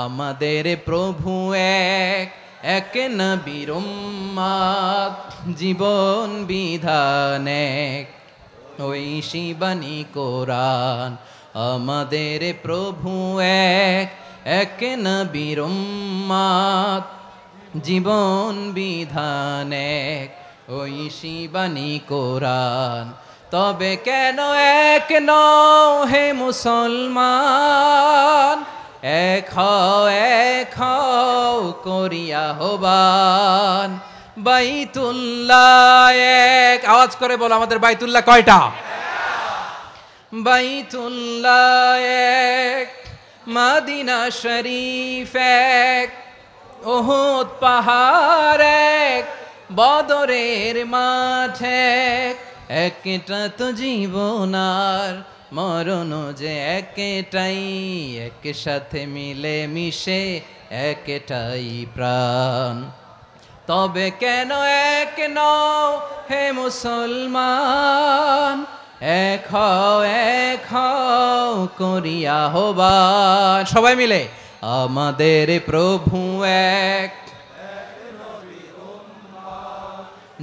আমাদের প্রভু এক, এক নবীর উম্মত, জীবন বিধান এক, ঐশী বাণী কোরআন। আমাদের প্রভু এক, এক নবীর উম্মত, জীবন বিধান এক, ঐশী বাণী কোরআন। তবে কেন এক নও হে মুসলমান, এক হও করিয়া হবান। বাইতুল্লাহ এক, আওয়াজ করে বলো আমাদের বাইতুল্লাহ কয়টা? বাইতুল্লাহ এক, মদিনা শরীফ এক, উহুদ পাহাড় এক, বদরের মাঠ এক। একটা তো জীবন আর মরণ যে একটাই, একসাথে মিলে মিশে একটাই প্রাণ। তবে কেন এক নও হে মুসলমান, এক হও করিয়া হবান। সবাই মিলে আমাদের প্রভু এক,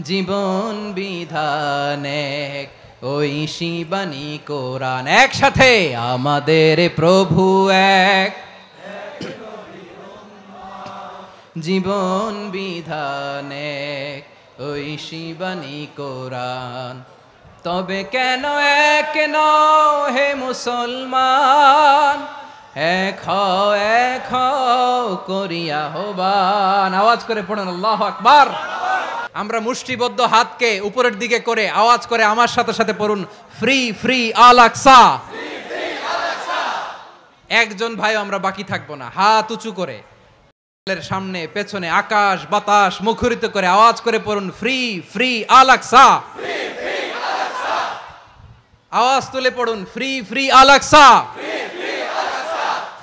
জীবন বিধান এক, ঐশী বাণী কোরআন। একসাথে আমাদের প্রভু এক, জীবন বিধান এক, ঐশী বাণী কোরআন। তবে কেন এক নও হে মুসলমান, এক হও করিয়া হবান। আওয়াজ করে পড়ুন আল্লাহু আকবার। আমরা মুষ্টিবদ্ধ হাতকে উপরের দিকে করে আওয়াজ করে আমার সাথে সাথে পড়ুন, ফ্রি ফ্রি আল আকসা। একজন ভাই আমরা বাকি থাকবো না, হাত উঁচু করে সামনে পেছনে আকাশ বাতাস মুখরিত করে আওয়াজ করে পড়ুন, ফ্রি ফ্রি আল আকসা। আওয়াজ তুলে পড়ুন, free free Al Aqsa,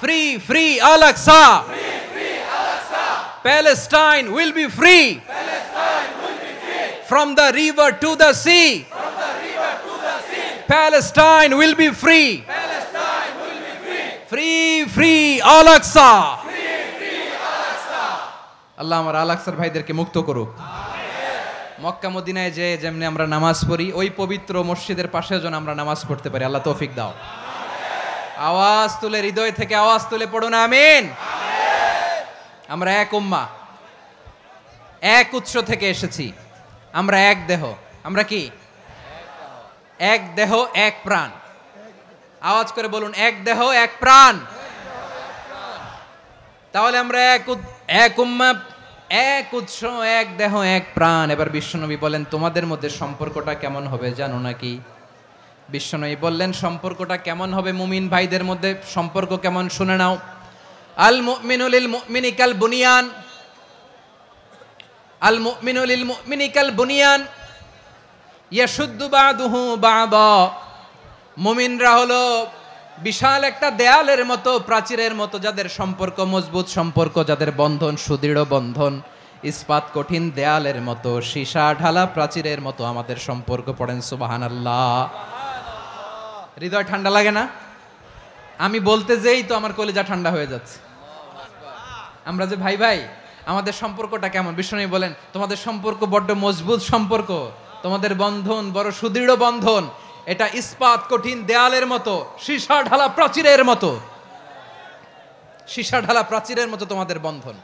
free free Al Aqsa. Palestine will be free from the river to the sea. Palestine will be free. Free free Al Aqsa. আল্লাহ আমার আল আকসার ভাইদেরকে মুক্ত করুক। মক্কা মদিনায় যে যেমনি আমরা নামাজ পড়ি, ওই পবিত্র মসজিদের পাশে যেন আমরা নামাজ পড়তে পারি। আল্লাহ তৌফিক দাও। আওয়াজ তুলে হৃদয় থেকে আওয়াজ তুলে পড়ুন আমিন। আমরা এক উম্মাহ, এক উৎস থেকে এসেছি। আমরা এক দেহ। আমরা কি? এক দেহ এক প্রাণ। আওয়াজ করে বলুন, এক দেহ এক প্রাণ। তাহলে আমরা এক উম্মাহ, এক উৎস, এক দেহ এক প্রাণ। এবার বিশ্বনবী বলেন, তোমাদের মধ্যে সম্পর্কটা কেমন হবে জানো নাকি? বিশ্বনবী বললেন, সম্পর্কটা কেমন হবে মুমিন ভাইদের মধ্যে? সম্পর্ক কেমন শুনে নাও। আল মুমিনু লিল মুমিনি কাল বুনিয়ান, আল মুমিনু লিল মুমিনি কাল বুনিয়ান ইয়াশুদ্দু বাদুহু বাদা। মুমিনরা হলো বিশাল একটা দেয়ালের মতো, প্রাচীরের মতো, যাদের সম্পর্ক মজবুত সম্পর্ক, যাদের বন্ধন সুদৃঢ় বন্ধন, ইস্পাত কঠিন দেয়ালের মতো, সীসা ঢালা প্রাচীরের মতো আমাদের সম্পর্ক। পড়েন সুবহানাল্লাহ। হৃদয় ঠান্ডা লাগে না? আমি বলতে যেই তো আমার কলিজা ঠান্ডা হয়ে যাচ্ছে। আমরা যে ভাই ভাই, আমাদের সম্পর্কটা কেমন? বিষ্ণু বলেন, তোমাদের সম্পর্ক বড্ড মজবুত সম্পর্ক, তোমাদের বন্ধন বড় সুদৃঢ় বন্ধন। এটা ইস্পাত কঠিন দেয়ালের মতো, সীসা ঢালা প্রাচীরের মতো, সীসা ঢালা প্রাচীরের মতো তোমাদের বন্ধন।